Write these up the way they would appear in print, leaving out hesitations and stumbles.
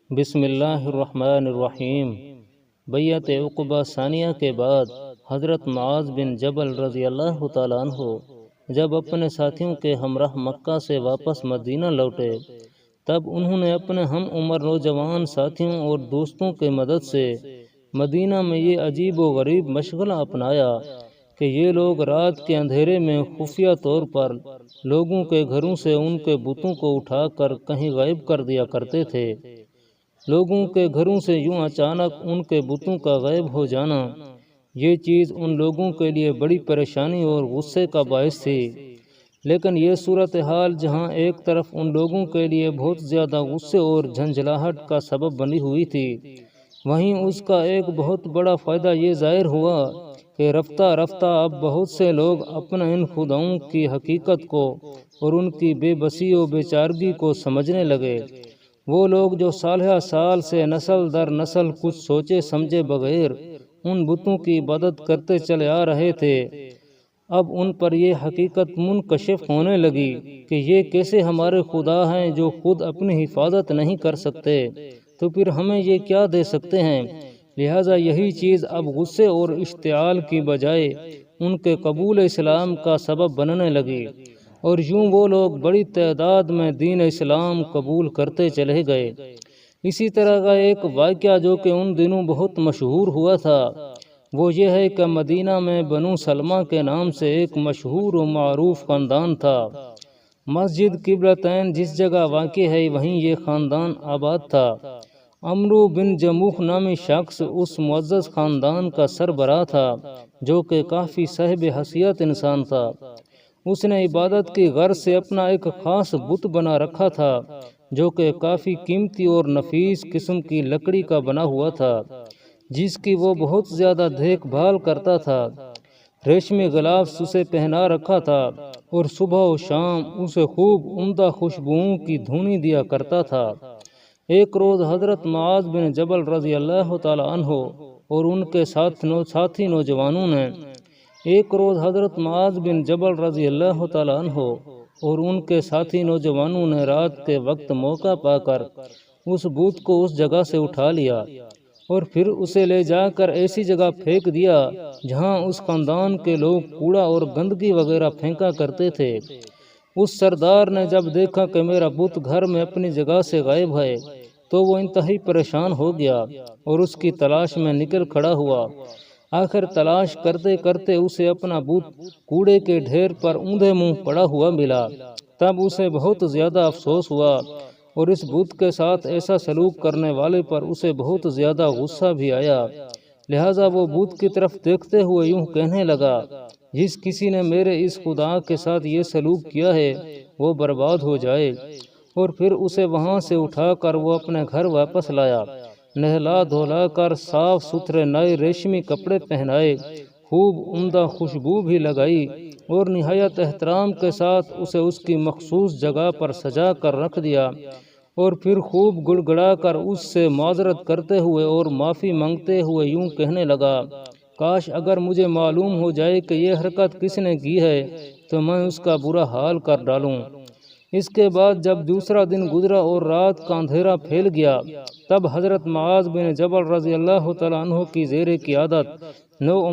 بسم اللہ الرحمن الرحیم۔ بیعت عقبہ ثانیہ کے بعد حضرت معاذ بن جبل رضی اللہ تعالیٰ عنہ جب اپنے ساتھیوں کے ہمراہ مکہ سے واپس مدینہ لوٹے، تب انہوں نے اپنے ہم عمر نوجوان ساتھیوں اور دوستوں کے مدد سے مدینہ میں یہ عجیب و غریب مشغلہ اپنایا کہ یہ لوگ رات کے اندھیرے میں خفیہ طور پر لوگوں کے گھروں سے ان کے بتوں کو اٹھا کر کہیں غائب کر دیا کرتے تھے۔ لوگوں کے گھروں سے یوں اچانک ان کے بتوں کا غائب ہو جانا، یہ چیز ان لوگوں کے لیے بڑی پریشانی اور غصے کا باعث تھی۔ لیکن یہ صورتحال جہاں ایک طرف ان لوگوں کے لیے بہت زیادہ غصے اور جھنجھلاہٹ کا سبب بنی ہوئی تھی، وہیں اس کا ایک بہت بڑا فائدہ یہ ظاہر ہوا کہ رفتہ رفتہ اب بہت سے لوگ اپنے ان خداؤں کی حقیقت کو اور ان کی بے بسی و بے چارگی کو سمجھنے لگے۔ وہ لوگ جو سالہ سال سے نسل در نسل کچھ سوچے سمجھے بغیر ان بتوں کی عبادت کرتے چلے آ رہے تھے، اب ان پر یہ حقیقت منکشف ہونے لگی کہ یہ کیسے ہمارے خدا ہیں جو خود اپنی حفاظت نہیں کر سکتے، تو پھر ہمیں یہ کیا دے سکتے ہیں۔ لہٰذا یہی چیز اب غصے اور اشتعال کی بجائے ان کے قبول اسلام کا سبب بننے لگی، اور یوں وہ لوگ بڑی تعداد میں دین اسلام قبول کرتے چلے گئے۔ اسی طرح کا ایک واقعہ جو کہ ان دنوں بہت مشہور ہوا تھا، وہ یہ ہے کہ مدینہ میں بنو سلمہ کے نام سے ایک مشہور و معروف خاندان تھا۔ مسجد قبلتین جس جگہ واقع ہے وہیں یہ خاندان آباد تھا۔ عمرو بن جموح نامی شخص اس معزز خاندان کا سربراہ تھا، جو کہ کافی صاحب حیثیت انسان تھا۔ اس نے عبادت کی غرض سے اپنا ایک خاص بت بنا رکھا تھا، جو کہ کافی قیمتی اور نفیس قسم کی لکڑی کا بنا ہوا تھا، جس کی وہ بہت زیادہ دیکھ بھال کرتا تھا۔ ریشمی غلاف اسے پہنا رکھا تھا اور صبح و شام اسے خوب عمدہ خوشبوؤں کی دھونی دیا کرتا تھا۔ ایک روز حضرت معاذ بن جبل رضی اللہ تعالیٰ عنہ اور ان کے ساتھی نوجوانوں نے اور ان کے ساتھی نوجوانوں نے رات کے وقت موقع پا کر اس بت کو اس جگہ سے اٹھا لیا اور پھر اسے لے جا کر ایسی جگہ پھینک دیا جہاں اس خاندان کے لوگ کوڑا اور گندگی وغیرہ پھینکا کرتے تھے۔ اس سردار نے جب دیکھا کہ میرا بت گھر میں اپنی جگہ سے غائب ہے تو وہ انتہائی پریشان ہو گیا اور اس کی تلاش میں نکل کھڑا ہوا۔ آخر تلاش کرتے کرتے اسے اپنا بت کوڑے کے ڈھیر پر اوندھے منہ پڑا ہوا ملا۔ تب اسے بہت زیادہ افسوس ہوا اور اس بت کے ساتھ ایسا سلوک کرنے والے پر اسے بہت زیادہ غصہ بھی آیا۔ لہٰذا وہ بت کی طرف دیکھتے ہوئے یوں کہنے لگا، جس کسی نے میرے اس خدا کے ساتھ یہ سلوک کیا ہے وہ برباد ہو جائے۔ اور پھر اسے وہاں سے اٹھا کر وہ اپنے گھر واپس لایا، نہلا دھولا کر صاف ستھرے نئے ریشمی کپڑے پہنائے، خوب عمدہ خوشبو بھی لگائی اور نہایت احترام کے ساتھ اسے اس کی مخصوص جگہ پر سجا کر رکھ دیا، اور پھر خوب گڑ گڑا کر اس سے معذرت کرتے ہوئے اور معافی مانگتے ہوئے یوں کہنے لگا، کاش اگر مجھے معلوم ہو جائے کہ یہ حرکت کس نے کی ہے تو میں اس کا برا حال کر ڈالوں۔ اس کے بعد جب دوسرا دن گزرا اور رات کا اندھیرا پھیل گیا، تب حضرت معاذ بن جبل رضی اللہ تعالیٰ عنہ کی زیر قیادت نو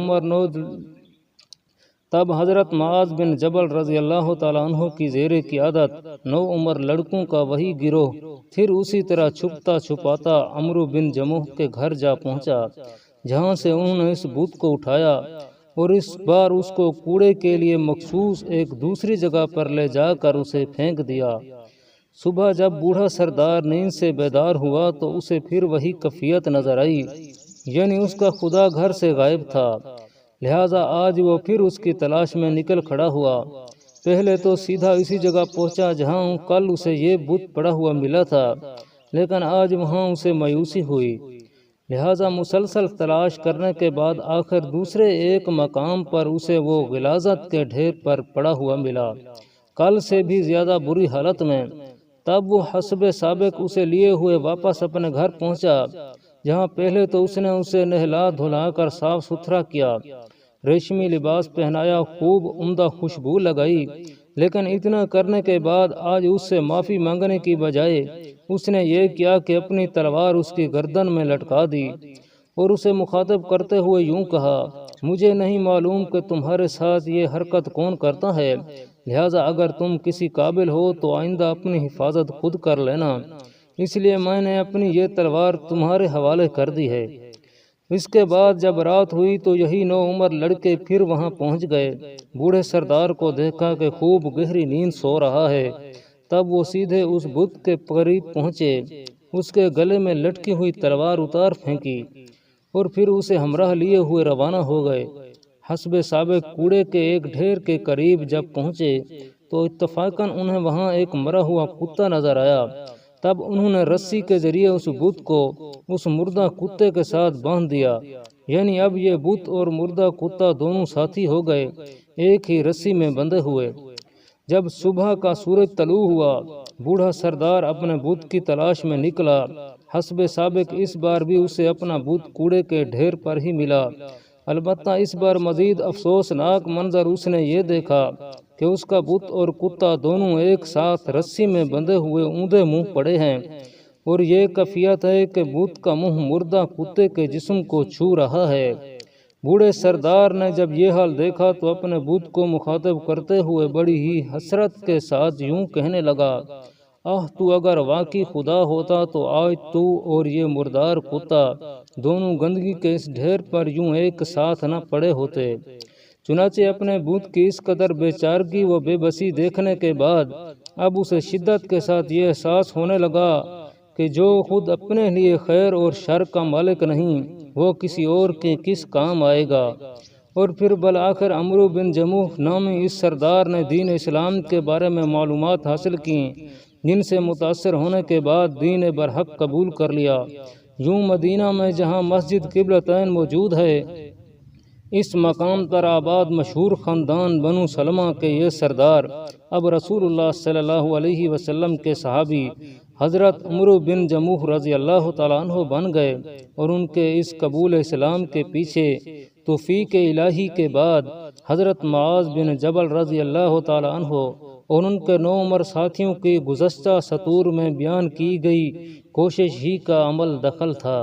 عمر لڑکوں کا وہی گروہ پھر اسی طرح چھپتا چھپاتا عمرو بن جموح کے گھر جا پہنچا، جہاں سے انہوں نے اس بت کو اٹھایا اور اس بار اس کو کوڑے کے لیے مخصوص ایک دوسری جگہ پر لے جا کر اسے پھینک دیا۔ صبح جب بوڑھا سردار نیند سے بیدار ہوا تو اسے پھر وہی کیفیت نظر آئی، یعنی اس کا خدا گھر سے غائب تھا۔ لہٰذا آج وہ پھر اس کی تلاش میں نکل کھڑا ہوا۔ پہلے تو سیدھا اسی جگہ پہنچا جہاں کل اسے یہ بت پڑا ہوا ملا تھا، لیکن آج وہاں اسے مایوسی ہوئی۔ لہٰذا مسلسل تلاش کرنے کے بعد آخر دوسرے ایک مقام پر اسے وہ غلاظت کے ڈھیر پر پڑا ہوا ملا، کل سے بھی زیادہ بری حالت میں۔ تب وہ حسب سابق اسے لیے ہوئے واپس اپنے گھر پہنچا، جہاں پہلے تو اس نے اسے نہلا دھلا کر صاف ستھرا کیا، ریشمی لباس پہنایا، خوب عمدہ خوشبو لگائی، لیکن اتنا کرنے کے بعد آج اس سے معافی مانگنے کی بجائے اس نے یہ کیا کہ اپنی تلوار اس کی گردن میں لٹکا دی اور اسے مخاطب کرتے ہوئے یوں کہا، مجھے نہیں معلوم کہ تمہارے ساتھ یہ حرکت کون کرتا ہے، لہذا اگر تم کسی قابل ہو تو آئندہ اپنی حفاظت خود کر لینا، اس لیے میں نے اپنی یہ تلوار تمہارے حوالے کر دی ہے۔ اس کے بعد جب رات ہوئی تو یہی 9 عمر لڑکے پھر وہاں پہنچ گئے۔ بوڑھے سردار کو دیکھا کہ خوب گہری نیند سو رہا ہے، تب وہ سیدھے اس بت کے قریب پہنچے، اس کے گلے میں لٹکی ہوئی تلوار اتار پھینکی اور پھر اسے ہمراہ لیے ہوئے روانہ ہو گئے۔ حسب سابق کوڑے کے ایک ڈھیر کے قریب جب پہنچے تو اتفاقاً انہیں وہاں ایک مرا ہوا کتا نظر آیا۔ تب انہوں نے رسی کے ذریعے اس بت کو اس مردہ کتے کے ساتھ باندھ دیا، یعنی اب یہ بت اور مردہ کتا دونوں ساتھی ہو گئے، ایک ہی رسی میں بندھے ہوئے۔ جب صبح کا سورج طلوع ہوا، بوڑھا سردار اپنے بت کی تلاش میں نکلا۔ حسب سابق اس بار بھی اسے اپنا بت کوڑے کے ڈھیر پر ہی ملا، البتہ اس بار مزید افسوسناک منظر اس نے یہ دیکھا کہ اس کا بت اور کتا دونوں ایک ساتھ رسی میں بندھے ہوئے اوندے منہ پڑے ہیں، اور یہ کیفیت ہے کہ بت کا منہ مردہ کتے کے جسم کو چھو رہا ہے۔ بوڑھے سردار نے جب یہ حال دیکھا تو اپنے بت کو مخاطب کرتے ہوئے بڑی ہی حسرت کے ساتھ یوں کہنے لگا، تو اگر واقعی خدا ہوتا تو آج تو اور یہ مردار کتا دونوں گندگی کے اس ڈھیر پر یوں ایک ساتھ نہ پڑے ہوتے۔ چنانچہ اپنے بت کی اس قدر بے چارگی و بے بسی دیکھنے کے بعد اب اسے شدت کے ساتھ یہ احساس ہونے لگا کہ جو خود اپنے لیے خیر اور شر کا مالک نہیں، وہ کسی اور کے کس کام آئے گا۔ اور پھر بالآخر عمرو بن جموح نامی اس سردار نے دین اسلام کے بارے میں معلومات حاصل کیں، جن سے متاثر ہونے کے بعد دین برحق قبول کر لیا۔ یوں مدینہ میں جہاں مسجد قبلتین موجود ہے، اس مقام پر آباد مشہور خاندان بنو سلمہ کے یہ سردار اب رسول اللہ صلی اللہ علیہ وسلم کے صحابی حضرت عمرو بن جموح رضی اللہ تعالیٰ عنہ بن گئے، اور ان کے اس قبول اسلام کے پیچھے توفیق الہی کے بعد حضرت معاذ بن جبل رضی اللہ تعالیٰ عنہ اور ان کے 9 عمر ساتھیوں کی گزشتہ سطور میں بیان کی گئی کوشش ہی کا عمل دخل تھا۔